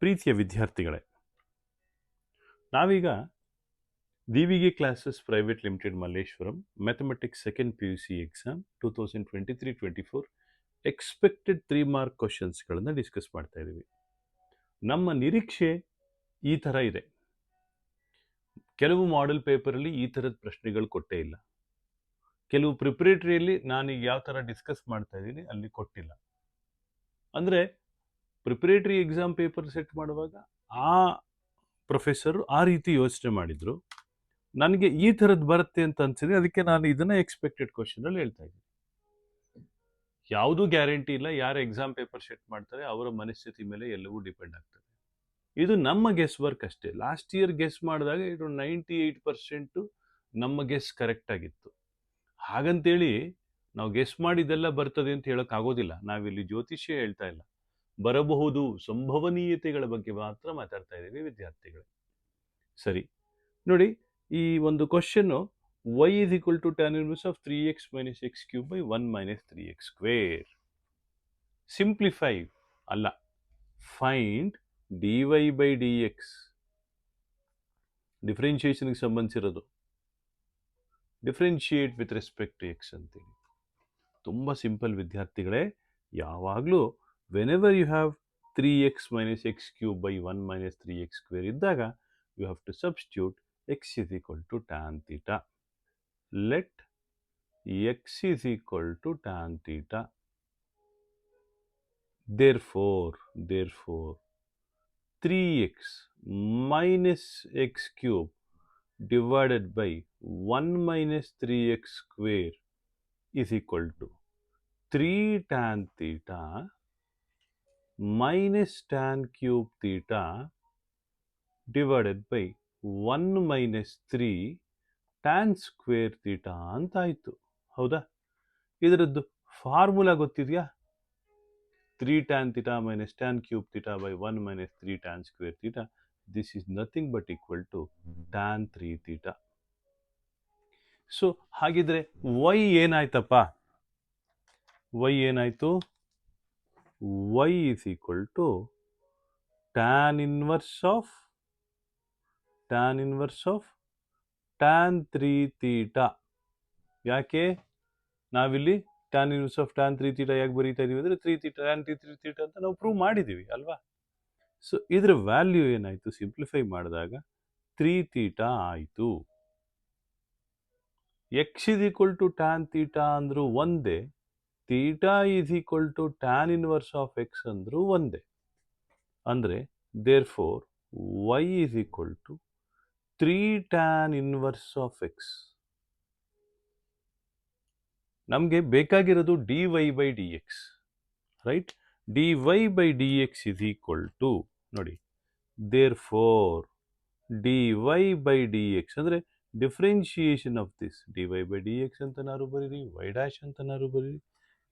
ಪ್ರೀತಿಯ ವಿದ್ಯಾರ್ಥಿಗಳೇ, ನಾವೀಗ Divige classes private limited Malleshwaram mathematics second PUC exam 2023-24 expected 3 mark ಕ್ವಶನ್ಸ್ಗಳನ್ನು ಡಿಸ್ಕಸ್ ಮಾಡ್ತಾ ಇದ್ದೀವಿ. ನಮ್ಮ ನಿರೀಕ್ಷೆ ಈ ಥರ ಇದೆ. ಕೆಲವು ಮಾಡೆಲ್ ಪೇಪರಲ್ಲಿ ಈ ಥರದ ಪ್ರಶ್ನೆಗಳು ಕೊಟ್ಟೇ ಇಲ್ಲ. ಕೆಲವು ಪ್ರಿಪರೇಟರಿಯಲ್ಲಿ ನಾನೀಗ ಯಾವ ಥರ ಡಿಸ್ಕಸ್ ಮಾಡ್ತಾ ಇದ್ದೀನಿ ಅಲ್ಲಿ ಕೊಟ್ಟಿಲ್ಲ. ಅಂದರೆ ಪ್ರಿಪರೇಟರಿ ಎಕ್ಸಾಮ್ ಪೇಪರ್ ಸೆಟ್ ಮಾಡುವಾಗ ಆ ಪ್ರೊಫೆಸರು ಆ ರೀತಿ ಯೋಚನೆ ಮಾಡಿದ್ರು. ನನಗೆ ಈ ಥರದ್ದು ಬರುತ್ತೆ ಅಂತ ಅನ್ಸಿದೆ, ಅದಕ್ಕೆ ನಾನು ಇದನ್ನ ಎಕ್ಸ್ಪೆಕ್ಟೆಡ್ ಕ್ವಶನ್ ಅಲ್ಲಿ ಹೇಳ್ತಾ ಇದ್ದೀನಿ. ಯಾವುದೂ ಗ್ಯಾರಂಟಿ ಇಲ್ಲ. ಯಾರು ಎಕ್ಸಾಮ್ ಪೇಪರ್ ಸೆಟ್ ಮಾಡ್ತಾರೆ ಅವರ ಮನಸ್ಥಿತಿ ಮೇಲೆ ಎಲ್ಲವೂ ಡಿಪೆಂಡ್ ಆಗ್ತದೆ. ಇದು ನಮ್ಮ ಗೆಸ್ ವರ್ಕ್ ಅಷ್ಟೇ. ಲಾಸ್ಟ್ ಇಯರ್ ಗೆಸ್ ಮಾಡಿದಾಗ ಇದು 98% ನಮ್ಮ ಗೆಸ್ ಕರೆಕ್ಟ್ ಆಗಿತ್ತು. ಹಾಗಂತೇಳಿ ನಾವು ಗೆಸ್ ಮಾಡಿದೆಲ್ಲ ಬರ್ತದೆ ಅಂತ ಹೇಳಕ್ ಆಗೋದಿಲ್ಲ. ನಾವಿಲ್ಲಿ ಜ್ಯೋತಿಷ್ಯ ಹೇಳ್ತಾ ಇಲ್ಲ, ಬರಬಹುದು ಸಂಭವನೀಯತೆಗಳ ಬಗ್ಗೆ ಮಾತ್ರ ಮಾತಾಡ್ತಾ ಇದ್ದೀವಿ ವಿದ್ಯಾರ್ಥಿಗಳು. ಸರಿ ನೋಡಿ, ಈ ಒಂದು question y is equal to tan inverse of 3x minus x cube by 1 minus 3x square. Simplify ಅಲ್ಲ, ಫೈಂಡ್ dy by dx. ಡಿಫ್ರೆನ್ಷಿಯೇಷನ್ಗೆ ಸಂಬಂಧಿಸಿರೋದು. Differentiate with respect to x ಅಂತೇಳಿ. ತುಂಬ ಸಿಂಪಲ್ ವಿದ್ಯಾರ್ಥಿಗಳೇ. ಯಾವಾಗಲೂ whenever you have 3x minus x cube by 1 minus 3x square ಇದ್ದಾಗ you have to substitute x is equal to tan theta. Let x is equal to tan theta. Therefore 3x minus x cube divided by 1 minus 3x square is equal to 3 tan theta minus tan cube theta divided by 1 minus 3 tan square theta ಅಂತ ಆಯಿತು. ಹೌದಾ? ಇದರದ್ದು formula ಗೊತ್ತಿದೆಯಾ? 3 tan theta minus tan cube theta by 1 minus 3 tan square theta. This is nothing but equal to tan 3 theta. So ಹಾಗಿದ್ರೆ y ಏನಾಯ್ತಪ್ಪ? y ಏನಾಯ್ತು? y is equal to tan inverse of tan 3 theta. ಯಾಕೆ ನಾವಿಲ್ಲಿ tan inverse of tan 3 theta ಯಾಕೆ ಬರೀತಾ ಇದೀವಿ ಅಂದರೆ 3 theta tan 3 theta ಅಂತ ನಾವು ಪ್ರೂವ್ ಮಾಡಿದ್ದೀವಿ ಅಲ್ವಾ? ಸೊ ಇದರ ವ್ಯಾಲ್ಯೂ ಏನಾಯಿತು? ಸಿಂಪ್ಲಿಫೈ ಮಾಡಿದಾಗ 3 theta ಆಯಿತು. x is equal to tan theta ಅಂದರೂ ಒಂದೇ, theta is equal to tan inverse of x ಅಂದರೂ ಒಂದೇ. ಅಂದರೆ therefore y is equal to 3 tan inverse of x. ನಮಗೆ ಬೇಕಾಗಿರೋದು dy by dx, right? dy by dx is equal to, ನೋಡಿ, therefore dy by dx ಅಂದರೆ differentiation of this. dy by dx ಅಂತನಾರು ಬರೀರಿ, y dash ಅಂತನಾರು ಬರೀರಿ,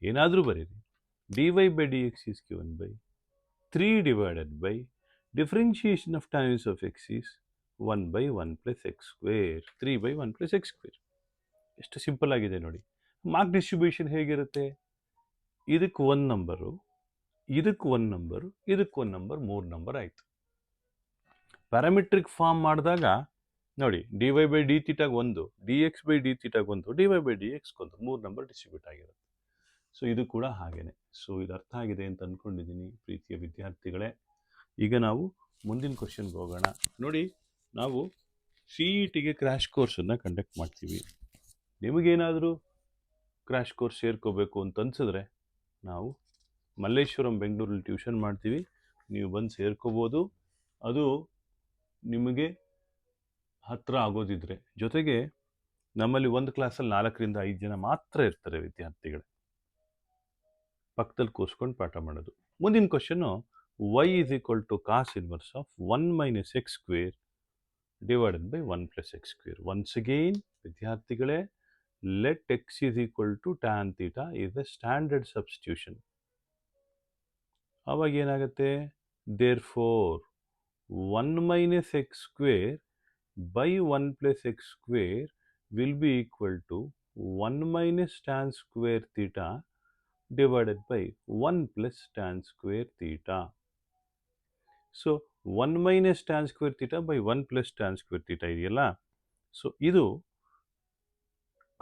ಏನಾದರೂ ಬರೀರಿ. dy by dx is given by 3 divided by differentiation of tan inverse of x is 1 by 1 plus x square. 3 by 1 plus x square. ಎಷ್ಟು simple ಆಗಿದೆ ನೋಡಿ. Mark distribution ಹೇಗಿರುತ್ತೆ? ಇದಕ್ಕೆ 1 number, ಇದಕ್ಕೆ 1 ನಂಬರು, ಇದಕ್ಕೆ 1 ನಂಬರ್, 3 ನಂಬರ್ ಆಯಿತು. ಪ್ಯಾರಾಮೆಟ್ರಿಕ್ ಫಾರ್ಮ್ ಮಾಡಿದಾಗ ನೋಡಿ, dy by d ಥೀಟಾಗೆ 1, dx by d ಥೀಟಾಗೆ 1, dy by dx 1, 3 number distribute ಆಗಿರುತ್ತೆ. ಸೊ ಇದು ಕೂಡ ಹಾಗೇನೆ. ಸೊ ಇದು ಅರ್ಥ ಆಗಿದೆ ಅಂತ ಅಂದ್ಕೊಂಡಿದ್ದೀನಿ ಪ್ರೀತಿಯ ವಿದ್ಯಾರ್ಥಿಗಳೇ. ಈಗ ನಾವು ಮುಂದಿನ ಕ್ವಶನ್ಗೆ ಹೋಗೋಣ. ನೋಡಿ, ನಾವು CETಗೆ ಕ್ರ್ಯಾಶ್ ಕೋರ್ಸನ್ನು ಕಂಡಕ್ಟ್ ಮಾಡ್ತೀವಿ. ನಿಮಗೇನಾದರೂ ಕ್ರ್ಯಾಶ್ ಕೋರ್ಸ್ ಸೇರ್ಕೋಬೇಕು ಅಂತ ಅನ್ಸಿದ್ರೆ ನಾವು ಮಲ್ಲೇಶ್ವರಂ ಬೆಂಗಳೂರಲ್ಲಿ ಟ್ಯೂಷನ್ ಮಾಡ್ತೀವಿ. ನೀವು ಬಂದು ಸೇರ್ಕೋಬೋದು. ಅದು ನಿಮಗೆ ಹತ್ತಿರ ಆಗೋದಿದ್ರೆ. ಜೊತೆಗೆ ನಮ್ಮಲ್ಲಿ ಒಂದು ಕ್ಲಾಸಲ್ಲಿ 4ರಿಂದ 5 ಜನ ಮಾತ್ರ ಇರ್ತಾರೆ ವಿದ್ಯಾರ್ಥಿಗಳೇ. ಪಕ್ಕದಲ್ಲಿ ಕೂರಿಸ್ಕೊಂಡು ಪಾಠ ಮಾಡೋದು. ಮುಂದಿನ question y is equal to cos inverse of 1 minus x square divided by 1 plus x square. Once again ವಿದ್ಯಾರ್ಥಿಗಳೇ, let x is equal to tan theta is the standard substitution. ಅವಾಗ ಏನಾಗುತ್ತೆ? therefore 1 minus x square by 1 plus x square will be equal to 1 minus tan square theta divided by 1 plus tan square theta. So 1 minus tan square theta by 1 plus tan square theta ಇದೆಯಲ್ಲ, so ಇದು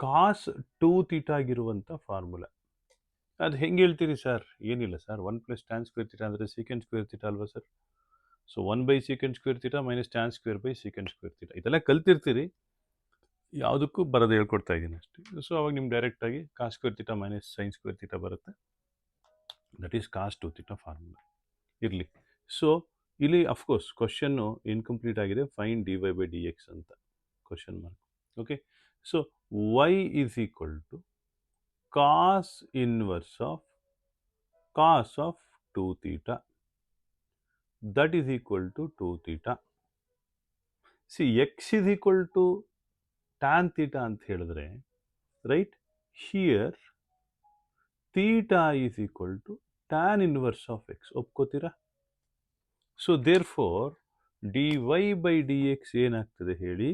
ಕಾಸ್ 2 theta ಆಗಿರುವಂಥ formula. ಅದು ಹೆಂಗೆ ಹೇಳ್ತೀರಿ sir? ಏನಿಲ್ಲ sir, 1 plus tan square theta ಅಂದರೆ secant square theta ಅಲ್ವಾ sir? So 1 by secant square theta minus tan square by secant square theta, ಇದೆಲ್ಲ ಕಲ್ತಿರ್ತೀರಿ, ಯಾವುದಕ್ಕೂ ಬರೋದು ಹೇಳ್ಕೊಡ್ತಾ ಇದ್ದೀನಿ ಅಷ್ಟೇ. ಸೊ ಅವಾಗ ನಿಮ್ಗೆ ಡೈರೆಕ್ಟಾಗಿ cos square theta minus sine square theta ಬರುತ್ತೆ. That is cos 2 theta formula ಇರಲಿ. ಸೊ ಇಲ್ಲಿ ಅಫ್ಕೋರ್ಸ್ ಕ್ವಶನ್ನು ಇನ್ಕಂಪ್ಲೀಟ್ ಆಗಿದೆ, find d y by d x ಅಂತ question mark. Okay, so y is equal to cos inverse of cos of 2 theta, that is equal to 2 theta. See x is equal to tan theta ಅಂತ ಹೇಳಿದ್ರೆ, right, here theta is equal to tan inverse of x. ಒಪ್ಕೋತೀರಾ? So therefore d y by d x ಏನಾಗ್ತದೆ ಹೇಳಿ?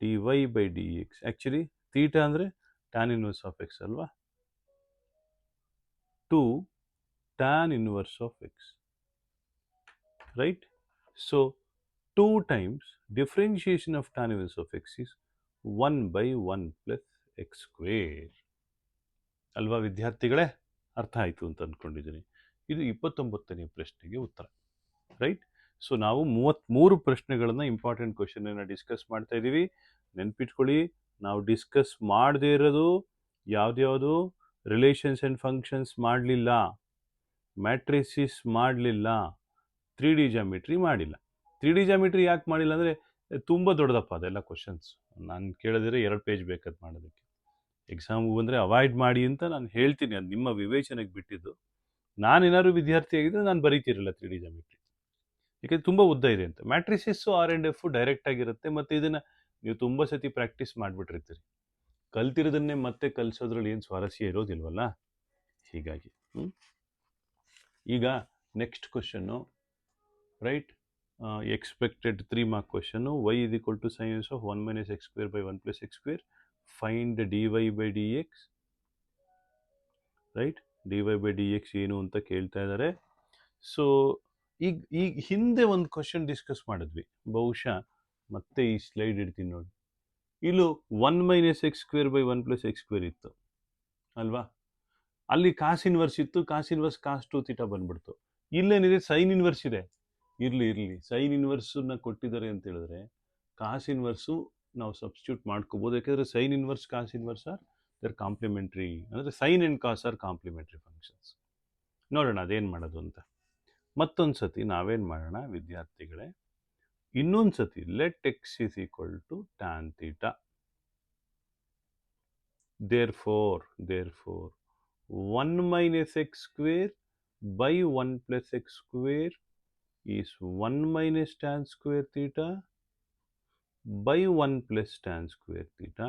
D y by d x actually theta ಅಂದರೆ tan inverse of x ಅಲ್ವಾ, two tan inverse of x, right? So 2 times differentiation of tan inverse of x is 1 by 1 plus x square. ಅಲ್ವಾ ವಿದ್ಯಾರ್ಥಿಗಳೇ? ಅರ್ಥ ಆಯಿತು ಅಂತ ಅಂದ್ಕೊಂಡಿದ್ದೀನಿ. ಇದು 29ನೇ ಪ್ರಶ್ನೆಗೆ ಉತ್ತರ, ರೈಟ್? ಸೊ ನಾವು 33 ಪ್ರಶ್ನೆಗಳನ್ನು, ಇಂಪಾರ್ಟೆಂಟ್ ಕ್ವಶನನ್ನು ಡಿಸ್ಕಸ್ ಮಾಡ್ತಾ ಇದ್ದೀವಿ. ನೆನ್ಪಿಟ್ಕೊಳ್ಳಿ, ನಾವು ಡಿಸ್ಕಸ್ ಮಾಡದೇ ಇರೋದು ಯಾವ್ದ್ಯಾವುದು? ರಿಲೇಷನ್ಸ್ ಆ್ಯಂಡ್ ಫಂಕ್ಷನ್ಸ್ ಮಾಡಲಿಲ್ಲ, ಮ್ಯಾಟ್ರಿಸಿಸ್ ಮಾಡಲಿಲ್ಲ, 3D ಜಾಮಿಟ್ರಿ ಮಾಡಿಲ್ಲ. 3D ಜಾಮಿಟ್ರಿ ಯಾಕೆ ಮಾಡಿಲ್ಲ ಅಂದರೆ ತುಂಬ ದೊಡ್ಡದಪ್ಪ ಅದೆಲ್ಲ ಕ್ವಶನ್ಸ್. ನಾನು ಕೇಳಿದ್ರೆ 2 ಪೇಜ್ ಬೇಕಾದ್ ಮಾಡೋದಕ್ಕೆ. ಎಕ್ಸಾಮ್ಗೆ ಬಂದರೆ ಅವಾಯ್ಡ್ ಮಾಡಿ ಅಂತ ನಾನು ಹೇಳ್ತೀನಿ, ಅದು ನಿಮ್ಮ ವಿವೇಚನೆಗೆ ಬಿಟ್ಟಿದ್ದು. ನಾನೇನಾದ್ರು ವಿದ್ಯಾರ್ಥಿ ಆಗಿದ್ದರೆ ನಾನು ಬರೀತಿರಲಿಲ್ಲ 3D ಜಾಮಿಟ್ರಿ, ಯಾಕೆಂದರೆ ತುಂಬ ಉದ್ದ ಇದೆ ಅಂತ. ಮ್ಯಾಟ್ರಿಸಿಸ್ಸು ಆರ್ ಆ್ಯಂಡ್ ಎಫ್ ಡೈರೆಕ್ಟ್ ಆಗಿರುತ್ತೆ, ಮತ್ತು ಇದನ್ನು ನೀವು ತುಂಬ ಸತಿ ಪ್ರಾಕ್ಟೀಸ್ ಮಾಡಿಬಿಟ್ಟಿರ್ತೀರಿ. ಕಲ್ತಿರೋದನ್ನೇ ಮತ್ತೆ ಕಲಿಸೋದ್ರಲ್ಲಿ ಏನು ಸ್ವಾರಸ್ಯ ಇರೋದಿಲ್ವಲ್ಲ, ಹೀಗಾಗಿ. ಈಗ next question, right, expected 3 mark question. Y is equal to sin of 1 minus x square by 1 plus x square. Find dy by dx. Right, dy by dx ಏನು ಅಂತ ಕೇಳ್ತಾ ಇದ್ದಾರೆ. ಸೊ ಈಗ ಹಿಂದೆ ಒಂದು ಕ್ವಶನ್ ಡಿಸ್ಕಸ್ ಮಾಡಿದ್ವಿ, ಬಹುಶಃ ಮತ್ತೆ ಈ ಸ್ಲೈಡ್ ಇಡ್ತೀನಿ ನೋಡಿ. ಇಲ್ಲೂ 1 minus x square by 1 plus x square ಇತ್ತು ಅಲ್ವಾ? ಅಲ್ಲಿ ಕಾಸ್ ಇನ್ವರ್ಸ್ ಇತ್ತು, ಕಾಸ್ ಇನ್ವರ್ಸ್ ಕಾಸ್ 2 ಥೀಟಾ ಬಂದ್ಬಿಡ್ತು. ಇಲ್ಲೇನಿದೆ? ಸೈನ್ ಇನ್ವರ್ಸ್ ಇದೆ. ಇರಲಿ, ಸೈನ್ ಇನ್ವರ್ಸನ್ನ ಕೊಟ್ಟಿದ್ದಾರೆ ಅಂತ ಹೇಳಿದ್ರೆ ಕಾಸ್ ಇನ್ವರ್ಸು ನಾವು ಸಬ್ಸ್ಟಿಟ್ಯೂಟ್ ಮಾಡ್ಕೋಬೋದು, ಯಾಕೆಂದರೆ sine inverse cos inverse are their complementary, ಅಂದರೆ sine and cos are complementary functions. ನೋಡೋಣ ಅದೇನು ಮಾಡೋದು ಅಂತ. ಮತ್ತೊಂದು ಸತಿ ನಾವೇನು ಮಾಡೋಣ ವಿದ್ಯಾರ್ಥಿಗಳೇ, ಇನ್ನೊಂದು ಸತಿ let x is equal to tan theta. Therefore 1 minus x square by 1 plus x square is 1 minus tan square theta by 1 plus tan square theta,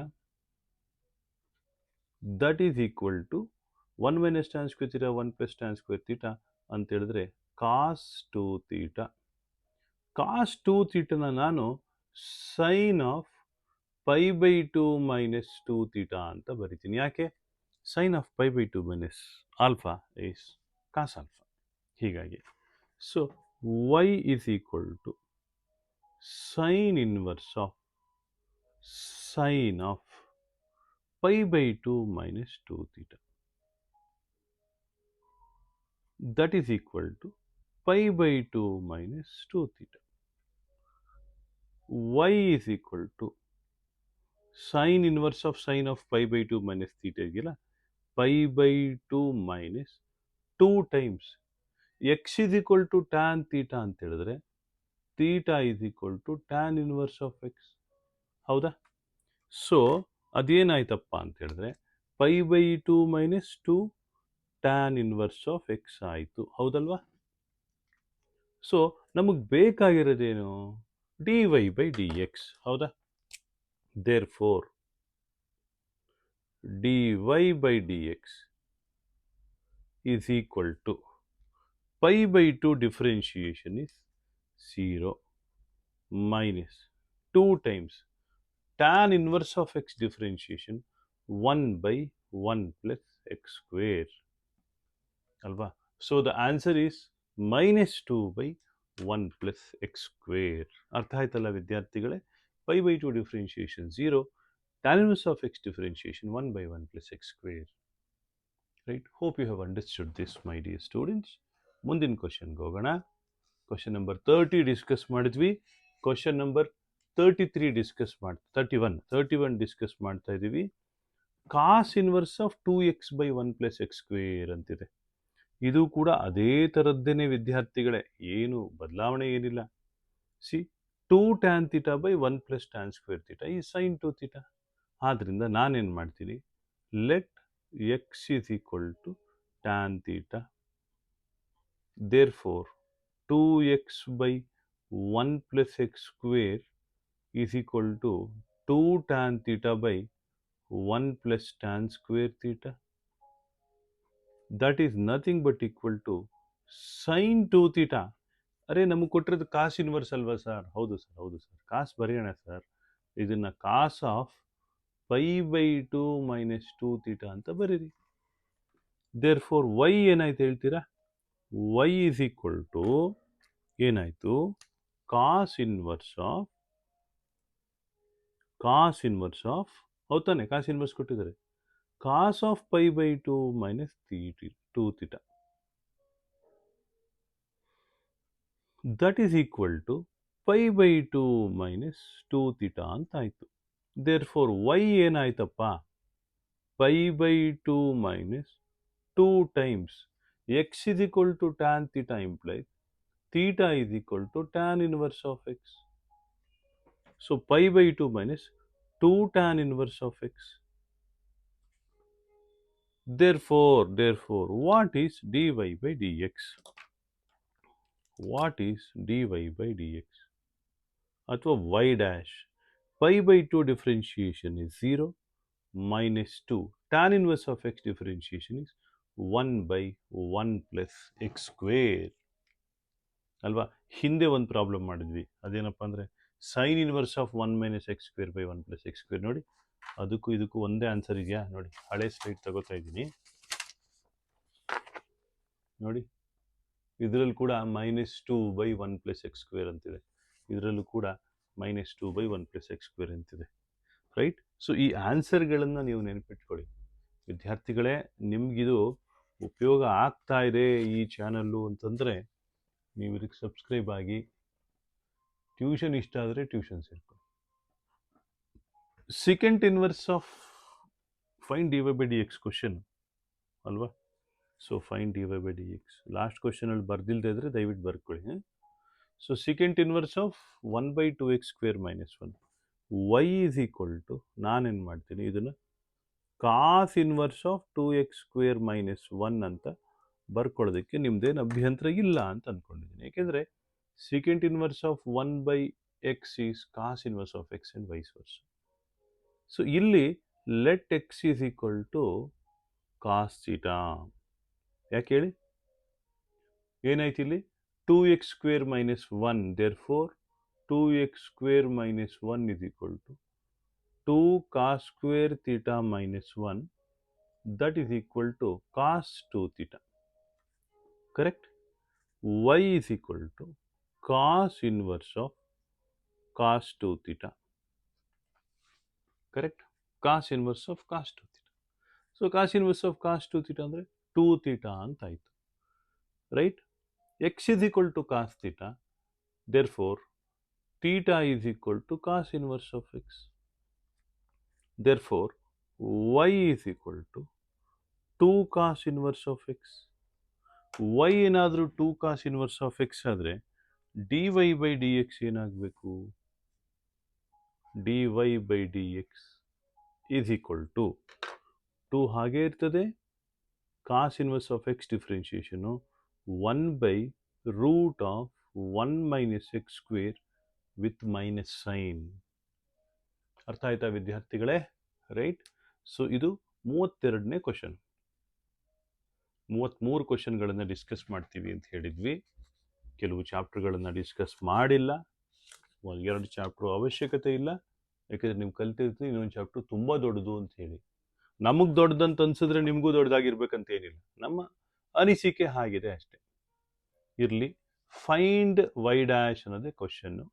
that is equal to 1 minus tan square theta 1 plus tan square theta ಅಂತ ಹೇಳಿದ್ರೆ cos 2 theta. cos 2 theta ನಾನು sin of pi by 2 minus 2 theta ಅಂತ ಬರಿತೀನಿ. ಯಾಕೆ? sin of pi by 2 minus alpha is cos alpha, ಹೀಗಾಗಿ. So y is equal to sin inverse of sin of pi by 2 minus 2 theta, that is equal to pi by 2 minus 2 theta. y is equal to sin inverse of sin of pi by 2 minus theta ಇದೆಯಲ್ಲ, pi by 2 minus 2 times x is equal to tan theta ಅಂತ ಹೇಳಿದ್ರೆ theta is equal to tan inverse of x, ಹೌದಾ? So ಅದೇನಾಯ್ತಪ್ಪ ಅಂತ ಹೇಳಿದ್ರೆ pi by 2 minus 2 tan inverse of x ಆಯಿತು, ಹೌದಲ್ವಾ? So ನಮಗೆ ಬೇಕಾಗಿರೋದೇನು? dy by dx, ಹೌದಾ? Therefore dy by dx is equal to pi by 2 differentiation is 0 minus 2 times tan inverse of x differentiation 1 by 1 plus x square, alva? So the answer is minus 2 by 1 plus x square. ಅರ್ಥ ಆಯ್ತಲ್ಲ ವಿದ್ಯಾರ್ಥಿಗಳೇ? π/2 differentiation 0, tan inverse of x differentiation 1 by 1 plus x square. Right? Hope you have understood this, my dear students. ಮುಂದಿನ ಕ್ವಶನ್ಗೆ ಹೋಗೋಣ. Question number 30 discuss ಮಾಡಿದ್ವಿ. Question number 31 discuss ಮಾಡ್ತಾ ಇದ್ದೀವಿ. Cos inverse of 2x by 1 plus x square ಅಂತಿದೆ. ಇದು ಕೂಡ ಅದೇ ಥರದ್ದೇನೆ ವಿದ್ಯಾರ್ಥಿಗಳೇ, ಏನು ಬದಲಾವಣೆ ಏನಿಲ್ಲ. C 2 tan theta by 1 plus tan square theta ಈ sin 2 theta. ಆದ್ದರಿಂದ ನಾನೇನು ಮಾಡ್ತೀನಿ, let x is equal to tan theta, therefore 2x by 1 plus x square is equal to 2 tan theta by 1 plus tan square theta. That is nothing but equal to sin 2 theta. ಅರೆ ನಮಗೆ ಕೊಟ್ಟಿರೋದು cos inverse ಅಲ್ವಾ sir? ಹೌದು sir, ಕಾಸ್ ಬರೆಯೋಣ sir. ಇದನ್ನು ಕಾಸ್ of π/2 minus 2 theta ಅಂತ ಬರೀರಿ. There four Y ಏನಾಯ್ತು ಹೇಳ್ತೀರಾ? y is equal to ಏನಾಯ್ತು, ಕಾಸ್ ಇನ್ವರ್ಸ್ ಆಫ್ ಹೌದಾನೆ, ಕಾಸ್ ಇನ್ವರ್ಸ್ ಕೊಟ್ಟಿದ್ದಾರೆ, cos of π/2 minus 2 theta. That is equal to π/2 minus 2 theta ಅಂತ ಆಯ್ತು. ದೇರ್ ಫೋರ್ ವೈ ಏನಾಯ್ತಪ್ಪ, π/2 minus 2 times x is equal to tan theta implies theta is equal to tan inverse of x. So π/2 minus 2 tan inverse of x. Therefore, what is dy by dx? What is dy by dx? ಅಥವಾ y dash. π/2 differentiation is 0 minus 2. Tan inverse of x differentiation is 1 by 1 plus x square. ಅಲ್ವಾ? ಹಿಂದೆ ಒಂದು problem ಮಾಡಿದ್ವಿ, ಅದೇನಪ್ಪ ಅಂದರೆ sign inverse of 1 minus x square by 1 plus x square. ನೋಡಿ, ಅದಕ್ಕೂ ಇದಕ್ಕೂ ಒಂದೇ ಆನ್ಸರ್ ಇದೆಯಾ? ನೋಡಿ, ಹಳೆ ಸ್ಲೈಡ್ ತಗೋತಾ ಇದ್ದೀನಿ ನೋಡಿ. ಇದರಲ್ಲಿ ಕೂಡ -2 by 1 plus x square ಅಂತಿದೆ, ಇದರಲ್ಲೂ ಕೂಡ -2 by 1 plus x square ಅಂತಿದೆ. ರೈಟ್? ಸೊ ಈ ಆನ್ಸರ್ಗಳನ್ನು ನೀವು ನೆನಪಿಟ್ಕೊಳ್ಳಿ ವಿದ್ಯಾರ್ಥಿಗಳೇ. ನಿಮಗಿದು ಉಪಯೋಗ ಆಗ್ತಾ ಇದೆ ಈ ಚಾನಲ್ಲು ಅಂತಂದರೆ ನೀವು ಇದಕ್ಕೆ ಸಬ್ಸ್ಕ್ರೈಬ್ ಆಗಿ, ಟ್ಯೂಷನ್ ಇಷ್ಟ ಆದರೆ ಟ್ಯೂಷನ್ ಸೇರ್ಕೊಳ್ಳಿ. Second inverse of find dy by dx question ಅಲ್ವಾ? So find dy by dx last ಕ್ವಶನಲ್ಲಿ ಬರ್ದಿಲ್ಲದೆ ಇದ್ರೆ ದಯವಿಟ್ಟು ಬರ್ಕೊಳ್ಳಿ. So second inverse of 1 by 2x square minus 1, y is equal to, ನಾನೇನು ಮಾಡ್ತೀನಿ ಇದನ್ನು cos inverse of 2x square minus 1 ಅಂತ ಬರ್ಕೊಳ್ಳೋದಕ್ಕೆ ನಿಮ್ದೇನು ಅಭ್ಯಂತರ ಇಲ್ಲ ಅಂತ ಅಂದ್ಕೊಂಡಿದ್ದೀನಿ. ಯಾಕೆಂದರೆ second inverse of 1 by x is cos inverse of x and vice versa. So ಇಲ್ಲಿ let x is equal to cos theta. ಯಾಕೆ ಹೇಳಿ, ಏನಾಯ್ತು ಇಲ್ಲಿ? 2x square minus 1, therefore 2x square minus 1 is equal to 2 cos square theta minus 1, that is equal to cos 2 theta. Correct? Y is equal to cos inverse of cos 2 theta. Correct? Cos inverse of cos 2 theta. So cos inverse of cos 2 theta ಅಂದರೆ 2 theta ಅಂತ ಆಯಿತು. Right? x is equal to cos theta, therefore theta is equal to cos inverse of x. Therefore y is equal to 2 cos inverse of x. y ಏನಾದರೂ 2 cos inverse of x ಆದರೆ dy by dx ಏನಾಗಬೇಕು? dy by dx is equal to 2 ಹಾಗೆ ಇರ್ತದೆ, cos inverse of x ಡಿಫ್ರೆನ್ಷಿಯೇಷನು 1 by root of 1 minus x square with minus sign. ಅರ್ಥ ಆಯ್ತಾ ವಿದ್ಯಾರ್ಥಿಗಳೇ? Right? So ಇದು 32ನೇ question. 33 ಕ್ವಶನ್ಗಳನ್ನು discuss ಮಾಡ್ತೀವಿ ಅಂತ ಹೇಳಿದ್ವಿ. ಕೆಲವು ಚಾಪ್ಟರ್ಗಳನ್ನು ಡಿಸ್ಕಸ್ ಮಾಡಿಲ್ಲ, 1-2 ಚಾಪ್ಟರ್ ಅವಶ್ಯಕತೆ ಇಲ್ಲ, ಯಾಕೆಂದರೆ ನೀವು ಕಲ್ತಿರ್ತೀವಿ ಇನ್ನೊಂದು ಚಾಪ್ಟರ್ ತುಂಬ ದೊಡ್ಡದು ಅಂತ ಹೇಳಿ. ನಮಗೆ ದೊಡ್ಡದಂತ ಅನ್ಸಿದ್ರೆ ನಿಮಗೂ ದೊಡ್ಡದಾಗಿರ್ಬೇಕಂತ ಏನಿಲ್ಲ, ನಮ್ಮ ಅನಿಸಿಕೆ ಹಾಗಿದೆ ಅಷ್ಟೆ. ಇರಲಿ, ಫೈಂಡ್ ವೈ ಡ್ಯಾಶ್ ಅನ್ನೋದೇ ಕ್ವಶನ್ನು.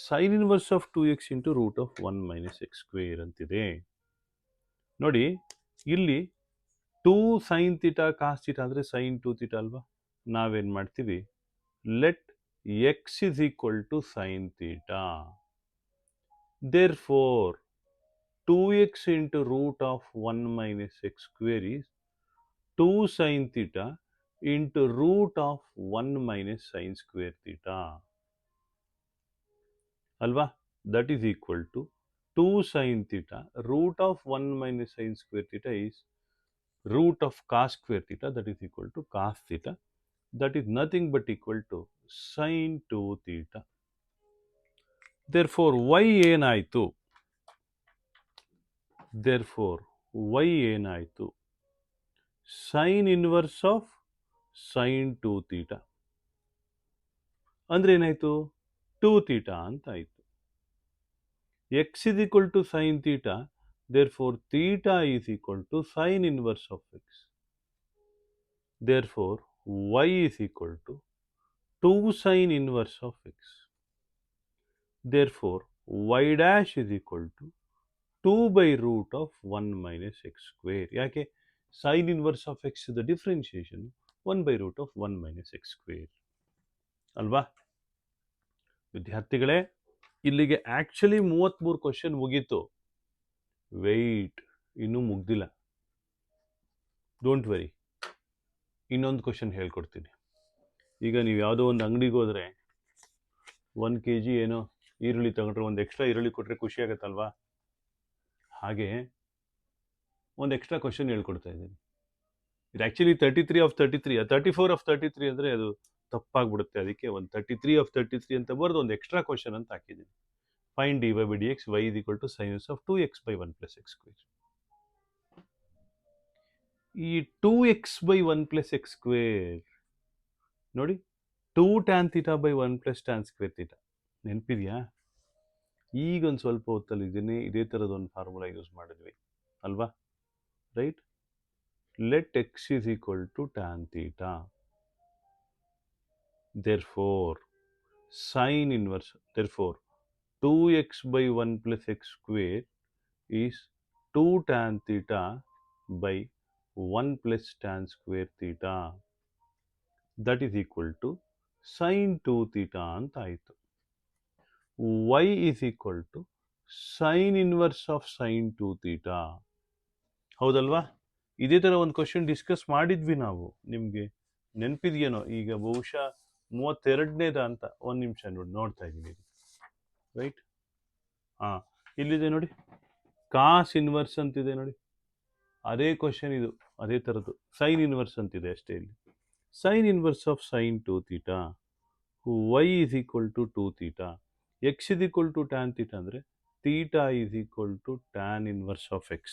Sine inverse of 2x into root of 1 minus x square ಅಂತಿದೆ. ನೋಡಿ ಇಲ್ಲಿ 2 ಸೈನ್ ಥೀಟಾ ಕಾಸ್ ಥೀಟಾ ಅಂದರೆ ಸೈನ್ 2 ಥೀಟಾ ಅಲ್ವಾ. ನಾವೇನು ಮಾಡ್ತೀವಿ, let x is equal to sine theta. Therefore 2x into root of 1 minus x square is 2 sin theta into root of 1 minus sin square theta. Alva? That is equal to 2 sin theta. Root of 1 minus sin square theta is root of cos square theta. That is equal to cos theta. That is nothing but equal to sin 2 theta. Therefore y ಏನಾಯಿತು? Therefore y ಏನಾಯಿತು? Sine inverse of sine 2 theta ಅಂದರೆ ಏನಾಯಿತು? 2 theta ಅಂತ ಆಯಿತು. X is equal to sine theta, therefore theta is equal to sine inverse of x. Therefore y is equal to 2 sine inverse of x. Therefore y dash is equal to 2 by root of 1 minus x square. ಯಾಕೆ? Sine inverse of x the differentiation 1 by root of 1 minus x square ಅಲ್ವಾ ವಿದ್ಯಾರ್ಥಿಗಳೇ? ಇಲ್ಲಿಗೆ actually 33 question ಮುಗೀತು. Weight, ಇನ್ನೂ ಮುಗ್ದಿಲ್ಲ. Don't worry, ಇನ್ನೊಂದು question ಹೇಳ್ಕೊಡ್ತೀನಿ. ಈಗ ನೀವು ಯಾವುದೋ ಒಂದು ಅಂಗಡಿಗೆ ಹೋದರೆ 1 kg ಏನೋ ಈರುಳ್ಳಿ ತಗೊಂಡ್ರೆ ಒಂದು ಎಕ್ಸ್ಟ್ರಾ ಈರುಳ್ಳಿ ಕೊಟ್ಟರೆ ಖುಷಿ ಆಗುತ್ತಲ್ವಾ? ಹಾಗೆ ಒಂದು ಎಕ್ಸ್ಟ್ರಾ ಕ್ವಶನ್ ಹೇಳ್ಕೊಡ್ತಾ ಇದ್ದೀನಿ. ಇದು ಆ್ಯಕ್ಚುಲಿ 33 of 33, 34 of 33 ಅಂದರೆ ಅದು ತಪ್ಪಾಗ್ಬಿಡುತ್ತೆ. ಅದಕ್ಕೆ ಒಂದು 33 of 33 ಅಂತ ಬರೆದು ಒಂದು ಎಕ್ಸ್ಟ್ರಾ ಕ್ವಶನ್ ಅಂತ ಹಾಕಿದ್ದೀನಿ. Find dy by dx y is equal to sin of 2x by 1 plus x square. ಈ 2x by 1 plus x square ನೋಡಿ, 2 tan theta by 1 plus tan square theta ನೆನಪಿದೆಯಾ? ಈಗ ಒಂದು ಸ್ವಲ್ಪ ಹೊತ್ತಲ್ಲಿ ಇದೇ ಥರದ ಒಂದು ಫಾರ್ಮುಲಾ ಯೂಸ್ ಮಾಡಿದ್ವಿ ಅಲ್ವಾ? Right. Let x is equal to tan theta. Therefore sine inverse, therefore 2x by 1 plus x square is 2 tan theta by 1 plus tan square theta. That is equal to sin 2 theta ಅಂತ ಆಯಿತು. y is equal to sin inverse of sin 2 theta. ಹೌದಲ್ವಾ? ಇದೇ ಥರ ಒಂದು question discuss ಮಾಡಿದ್ವಿ ನಾವು. ನಿಮಗೆ ನೆನಪಿದೆಯೇನೋ? ಈಗ ಬಹುಶಃ 32ನೇದ ಅಂತ. ಒಂದು ನಿಮಿಷ ನೋಡ್ತಾ ಇದ್ದೀನಿ. ರೈಟ್. ಹಾಂ, ಇಲ್ಲಿದೆ ನೋಡಿ, ಕಾಸ್ ಇನ್ವರ್ಸ್ ಅಂತಿದೆ ನೋಡಿ. ಅದೇ ಕ್ವಶನ್ ಇದು, ಅದೇ ಥರದ್ದು. ಸೈನ್ ಇನ್ವರ್ಸ್ ಅಂತಿದೆ ಅಷ್ಟೇ. ಇಲ್ಲಿ sign inverse of sine 2 theta, y is equal to 2 theta. x is equal to tan theta ಅಂದರೆ theta is equal to tan inverse of x.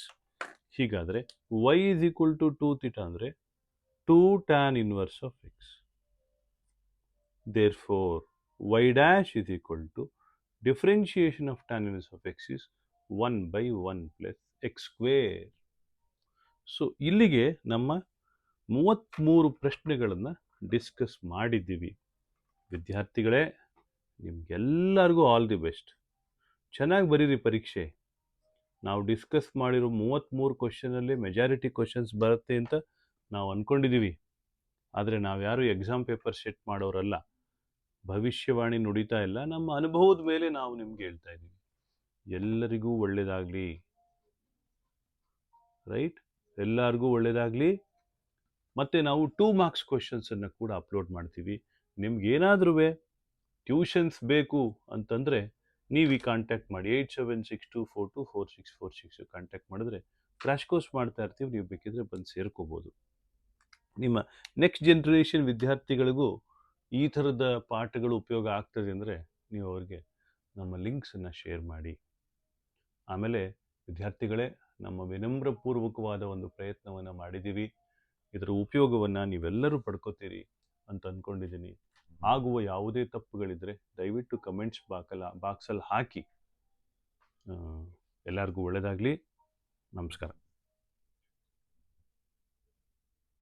ಹೀಗಾದರೆ y is equal to 2 theta ಅಂದರೆ 2 tan inverse of x. Therefore y dash is equal to differentiation of tan inverse of x is 1 by 1 plus x square. So ಇಲ್ಲಿಗೆ ನಮ್ಮ 33 ಪ್ರಶ್ನೆಗಳನ್ನು discuss ಮಾಡಿದ್ದೀವಿ. ವಿದ್ಯಾರ್ಥಿಗಳೇ, ನಿಮಗೆಲ್ಲರಿಗೂ all the best. ಚೆನ್ನಾಗಿ ಬರೀರಿ ಪರೀಕ್ಷೆ. ನಾವು ಡಿಸ್ಕಸ್ ಮಾಡಿರೋ 33 ಕ್ವಶನಲ್ಲೇ ಮೆಜಾರಿಟಿ ಕ್ವಶನ್ಸ್ ಬರುತ್ತೆ ಅಂತ ನಾವು ಅಂದ್ಕೊಂಡಿದ್ದೀವಿ. ಆದರೆ ನಾವು ಯಾರು ಎಕ್ಸಾಮ್ ಪೇಪರ್ ಸೆಟ್ ಮಾಡೋರಲ್ಲ, ಭವಿಷ್ಯವಾಣಿ ನುಡಿತಾ ಇಲ್ಲ, ನಮ್ಮ ಅನುಭವದ ಮೇಲೆ ನಾವು ನಿಮ್ಗೆ ಹೇಳ್ತಾ ಇದ್ದೀವಿ. ಎಲ್ಲರಿಗೂ ಒಳ್ಳೆಯದಾಗಲಿ. ರೈಟ್, ಎಲ್ಲರಿಗೂ ಒಳ್ಳೆಯದಾಗಲಿ. ಮತ್ತು ನಾವು 2 marks ಕ್ವಶನ್ಸನ್ನು ಕೂಡ ಅಪ್ಲೋಡ್ ಮಾಡ್ತೀವಿ. ನಿಮ್ಗೇನಾದ್ರೂ ಟ್ಯೂಷನ್ಸ್ ಬೇಕು ಅಂತಂದರೆ ನೀವು ಈ ಕಾಂಟ್ಯಾಕ್ಟ್ ಮಾಡಿ. 8762424646 ಕಾಂಟ್ಯಾಕ್ಟ್ ಮಾಡಿದ್ರೆ ಕ್ರ್ಯಾಶ್ ಕೋರ್ಸ್ ಮಾಡ್ತಾ ಇರ್ತೀವಿ. ನೀವು ಬೇಕಿದ್ರೆ ಬಂದು ಸೇರ್ಕೋಬೋದು. ನಿಮ್ಮ ನೆಕ್ಸ್ಟ್ ಜನ್ರೇಷನ್ ವಿದ್ಯಾರ್ಥಿಗಳಿಗೂ ಈ ಥರದ ಪಾಠಗಳು ಉಪಯೋಗ ಆಗ್ತದೆ ಅಂದರೆ ನೀವು ಅವ್ರಿಗೆ ನಮ್ಮ ಲಿಂಕ್ಸನ್ನು ಶೇರ್ ಮಾಡಿ. ಆಮೇಲೆ ವಿದ್ಯಾರ್ಥಿಗಳೇ, ನಮ್ಮ ವಿನಮ್ರಪೂರ್ವಕವಾದ ಒಂದು ಪ್ರಯತ್ನವನ್ನು ಮಾಡಿದ್ದೀವಿ. ಇದರ ಉಪಯೋಗವನ್ನು ನೀವೆಲ್ಲರೂ ಪಡ್ಕೋತೀರಿ ಅಂತ ಅಂದ್ಕೊಂಡಿದ್ದೀನಿ. ಆಗುವ ಯಾವುದೇ ತಪ್ಪುಗಳಿದ್ದರೆ ದಯವಿಟ್ಟು ಕಮೆಂಟ್ಸ್ ಬಾಕ್ಸಲ್ಲಿ ಹಾಕಿ. ಎಲ್ಲರಿಗೂ ಒಳ್ಳೆಯದಾಗಲಿ. ನಮಸ್ಕಾರ.